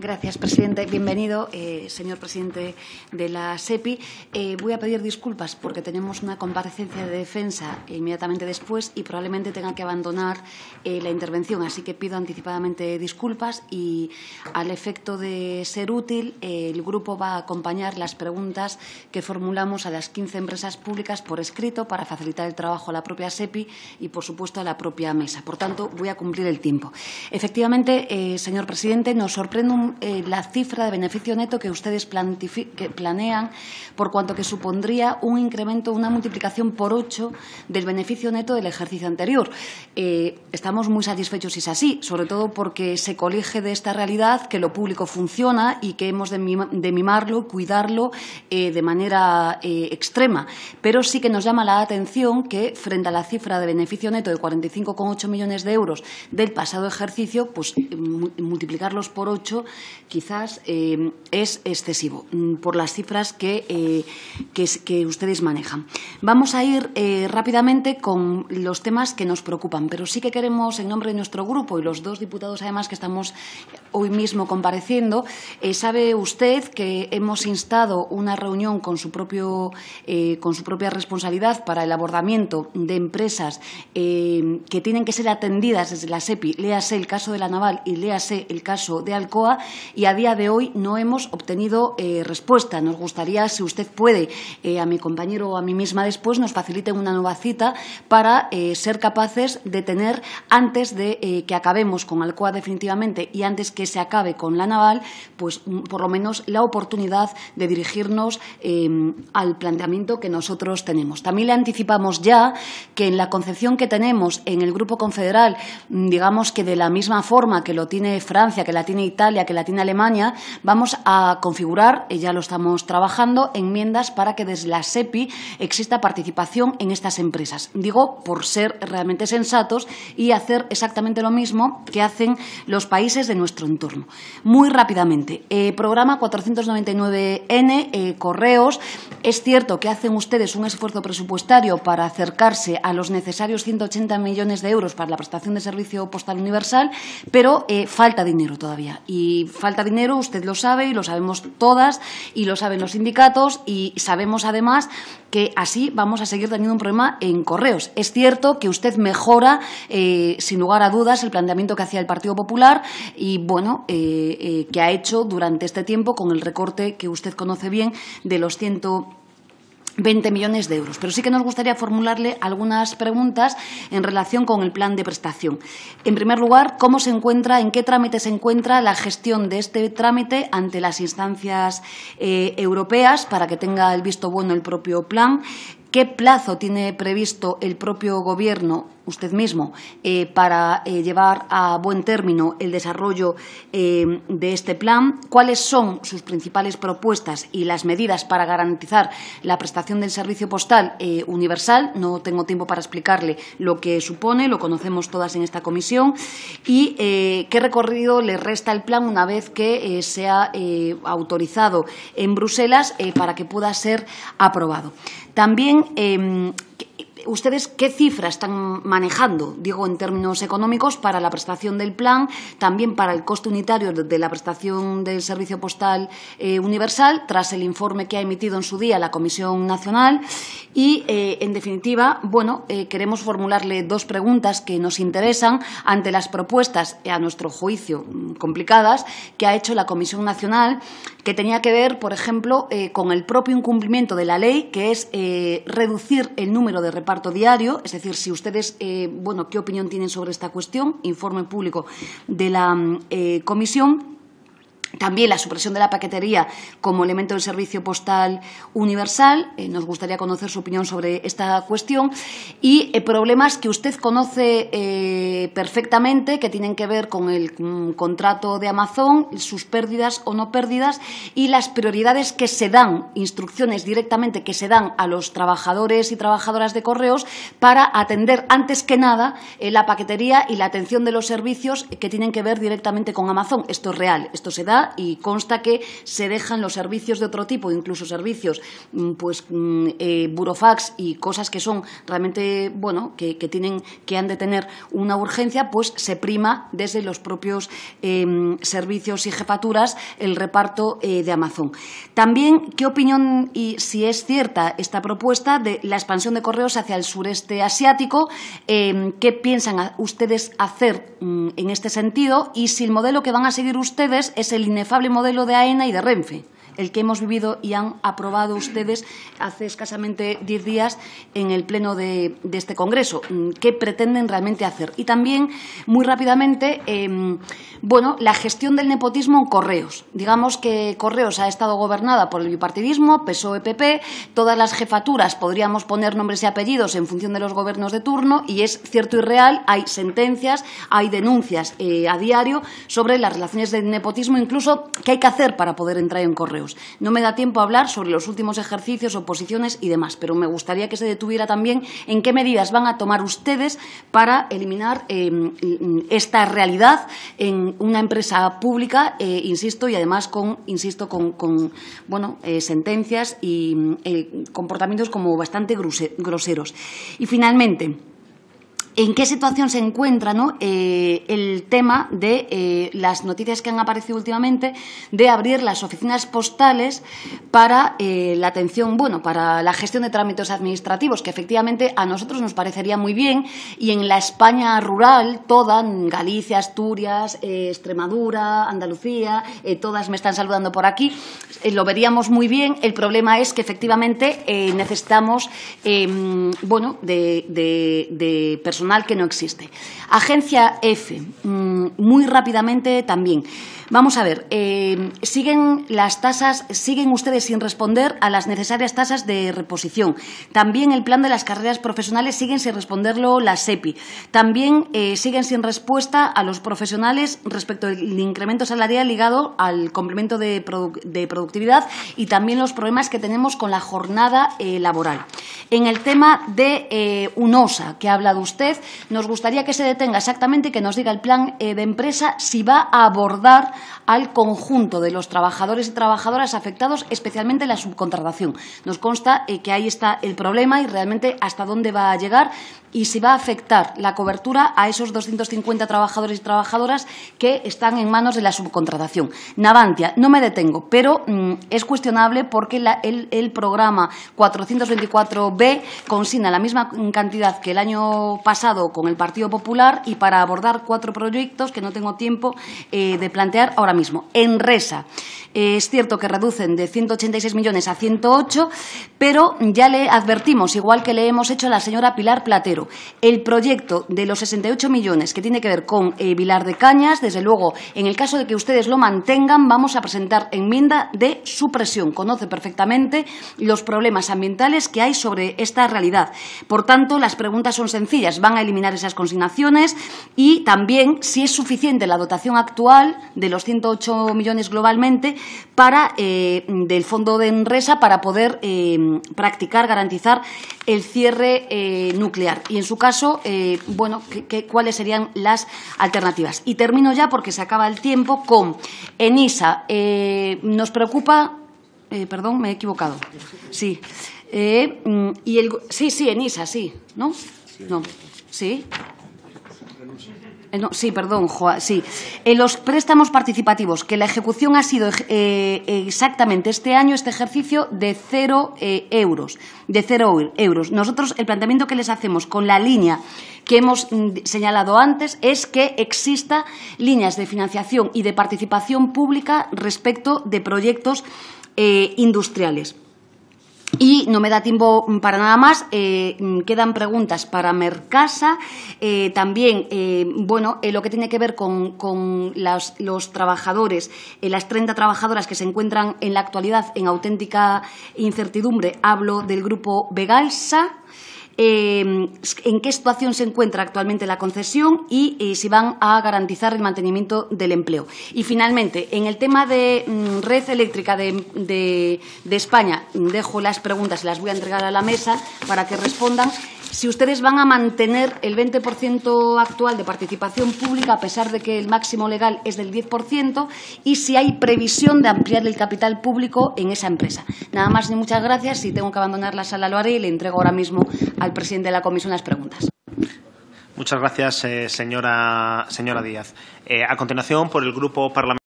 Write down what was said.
Gracias, presidente. Bienvenido, señor presidente de la SEPI. Voy a pedir disculpas porque tenemos una comparecencia de defensa inmediatamente después y probablemente tenga que abandonar la intervención. Así que pido anticipadamente disculpas y, al efecto de ser útil, el grupo va a acompañar las preguntas que formulamos a las 15 empresas públicas por escrito para facilitar el trabajo a la propia SEPI y, por supuesto, a la propia mesa. Por tanto, voy a cumplir el tiempo. Efectivamente, señor presidente, nos sorprende la cifra de beneficio neto que ustedes planean, por cuanto que supondría un incremento, una multiplicación por 8 del beneficio neto del ejercicio anterior. Estamos muy satisfechos si es así, sobre todo porque se colige de esta realidad que lo público funciona y que hemos de mimarlo, cuidarlo de manera extrema. Pero sí que nos llama la atención que, frente a la cifra de beneficio neto de 45,8 millones de euros del pasado ejercicio, pues multiplicarlos por 8 quizás es excesivo por las cifras que ustedes manejan. Vamos a ir rápidamente con los temas que nos preocupan, pero sí que queremos, en nombre de nuestro grupo y los dos diputados, además, que estamos hoy mismo compareciendo, sabe usted que hemos instado una reunión con su propia responsabilidad para el abordamiento de empresas que tienen que ser atendidas desde la SEPI, léase el caso de La Naval y léase el caso de Alcoa, y a día de hoy no hemos obtenido respuesta. Nos gustaría, si usted puede, a mi compañero o a mí misma después, nos faciliten una nueva cita para ser capaces de tener, antes de que acabemos con Alcoa definitivamente y antes que se acabe con La Naval, pues por lo menos la oportunidad de dirigirnos al planteamiento que nosotros tenemos. También le anticipamos ya que en la concepción que tenemos en el Grupo Confederal, digamos que de la misma forma que lo tiene Francia, que la tiene Italia, que la tiene Alemania, vamos a configurar, ya lo estamos trabajando, enmiendas para que desde la SEPI exista participación en estas empresas. Digo, por ser realmente sensatos y hacer exactamente lo mismo que hacen los países de nuestro entorno. Muy rápidamente, programa 499N, correos. Es cierto que hacen ustedes un esfuerzo presupuestario para acercarse a los necesarios 180 millones de euros para la prestación de servicio postal universal, pero falta dinero todavía. Y falta dinero, usted lo sabe y lo sabemos todas y lo saben los sindicatos, y sabemos además que así vamos a seguir teniendo un problema en correos. Es cierto que usted mejora, sin lugar a dudas, el planteamiento que hacía el Partido Popular y, bueno, que ha hecho durante este tiempo con el recorte que usted conoce bien de los 120 millones de euros. Pero sí que nos gustaría formularle algunas preguntas en relación con el plan de prestación. En primer lugar, ¿cómo se encuentra, en qué trámite se encuentra la gestión de este trámite ante las instancias europeas para que tenga el visto bueno el propio plan? ¿Qué plazo tiene previsto el propio Gobierno, usted mismo, para llevar a buen término el desarrollo de este plan? ¿Cuáles son sus principales propuestas y las medidas para garantizar la prestación del servicio postal universal? No tengo tiempo para explicarle lo que supone, lo conocemos todas en esta comisión. ¿Y qué recorrido le resta el plan una vez que sea autorizado en Bruselas para que pueda ser aprobado? También, ¿ustedes qué cifras están manejando, digo, en términos económicos, para la prestación del plan, también para el coste unitario de la prestación del servicio postal universal, tras el informe que ha emitido en su día la Comisión Nacional? Y, en definitiva, bueno, queremos formularle dos preguntas que nos interesan ante las propuestas, a nuestro juicio, complicadas, que ha hecho la Comisión Nacional, que tenía que ver, por ejemplo, con el propio incumplimiento de la ley, que es reducir el número de reparto diario. Es decir, si ustedes, bueno, ¿qué opinión tienen sobre esta cuestión? Informe público de la Comisión. También la supresión de la paquetería como elemento del servicio postal universal. Nos gustaría conocer su opinión sobre esta cuestión. Y problemas que usted conoce perfectamente, que tienen que ver con el contrato de Amazon, sus pérdidas o no pérdidas, y las prioridades que se dan, instrucciones directamente que se dan a los trabajadores y trabajadoras de correos para atender antes que nada la paquetería y la atención de los servicios que tienen que ver directamente con Amazon. Esto es real, esto se da privada y consta que se dejan los servicios de otro tipo, incluso servicios pues burofax y cosas que son realmente, bueno, que han de tener una urgencia, pues se prima desde los propios servicios y jefaturas el reparto de Amazon. También, ¿qué opinión y si es cierta esta propuesta de la expansión de correos hacia el sureste asiático? ¿Qué piensan ustedes hacer en este sentido? Y si el modelo que van a seguir ustedes es el inefable modelo de AENA y de Renfe, el que hemos vivido y han aprobado ustedes hace escasamente 10 días en el pleno de este Congreso. ¿Qué pretenden realmente hacer? Y también, muy rápidamente, bueno, la gestión del nepotismo en Correos. Digamos que Correos ha estado gobernada por el bipartidismo, PSOE-PP, todas las jefaturas podríamos poner nombres y apellidos en función de los gobiernos de turno, y es cierto y real, hay sentencias, hay denuncias a diario sobre las relaciones de nepotismo, incluso qué hay que hacer para poder entrar en Correos. No me da tiempo a hablar sobre los últimos ejercicios, oposiciones y demás, pero me gustaría que se detuviera también en qué medidas van a tomar ustedes para eliminar esta realidad en una empresa pública, insisto, y además con bueno, sentencias y comportamientos como bastante groseros. Y finalmente, ¿en qué situación se encuentra, ¿no? El tema de las noticias que han aparecido últimamente de abrir las oficinas postales para la atención, bueno, para la gestión de trámites administrativos, que efectivamente a nosotros nos parecería muy bien, y en la España rural, toda, Galicia, Asturias, Extremadura, Andalucía, todas me están saludando por aquí, lo veríamos muy bien. El problema es que efectivamente necesitamos, bueno, de personal que no existe. Agencia F, muy rápidamente también. Vamos a ver, siguen ustedes sin responder a las necesarias tasas de reposición. También el plan de las carreras profesionales siguen sin responderlo la SEPI. También siguen sin respuesta a los profesionales respecto al incremento salarial ligado al complemento de productividad y también los problemas que tenemos con la jornada laboral. En el tema de UNOSA, que ha hablado usted, nos gustaría que se detenga exactamente y que nos diga el plan de empresa si va a abordar al conjunto de los trabajadores y trabajadoras afectados, especialmente la subcontratación. Nos consta que ahí está el problema y realmente hasta dónde va a llegar y si va a afectar la cobertura a esos 250 trabajadores y trabajadoras que están en manos de la subcontratación. Navantia, no me detengo, pero es cuestionable porque el programa 424B consigna la misma cantidad que el año pasado con el Partido Popular y para abordar 4 proyectos que no tengo tiempo de plantear ahora mismo. Enresa, es cierto que reducen de 186 millones a 108, pero ya le advertimos, igual que le hemos hecho a la señora Pilar Platero, el proyecto de los 68 millones que tiene que ver con Vilar de Cañas, desde luego, en el caso de que ustedes lo mantengan, vamos a presentar enmienda de supresión. Conoce perfectamente los problemas ambientales que hay sobre esta realidad. Por tanto, las preguntas son sencillas. ¿Van a eliminar esas consignaciones? Y también, si es suficiente la dotación actual de los 108 millones globalmente para del fondo de Enresa para poder practicar, garantizar el cierre nuclear. Y en su caso, bueno, ¿cuáles serían las alternativas? Y termino ya porque se acaba el tiempo con ENISA. Nos preocupa, perdón, me he equivocado. Sí. Sí, ENISA, sí, ¿no? No, sí. No, sí, perdón, Joa, sí. Los préstamos participativos, que la ejecución ha sido exactamente este año, este ejercicio, de 0 euros. De 0 euros. Nosotros, el planteamiento que les hacemos con la línea que hemos señalado antes es que exista líneas de financiación y de participación pública respecto de proyectos industriales. Y no me da tiempo para nada más. Quedan preguntas para Mercasa. También, bueno, lo que tiene que ver con los trabajadores, las 30 trabajadoras que se encuentran en la actualidad en auténtica incertidumbre. Hablo del grupo Vegalsa. En qué situación se encuentra actualmente la concesión y si van a garantizar el mantenimiento del empleo. Y finalmente, en el tema de red eléctrica de España, dejo las preguntas y las voy a entregar a la mesa para que respondan. si ustedes van a mantener el 20% actual de participación pública, a pesar de que el máximo legal es del 10%, y si hay previsión de ampliar el capital público en esa empresa. Nada más y muchas gracias. Si tengo que abandonar la sala, lo haré, y le entrego ahora mismo al presidente de la comisión las preguntas. Muchas gracias, señora Díaz. A continuación, por el Grupo Parlamentario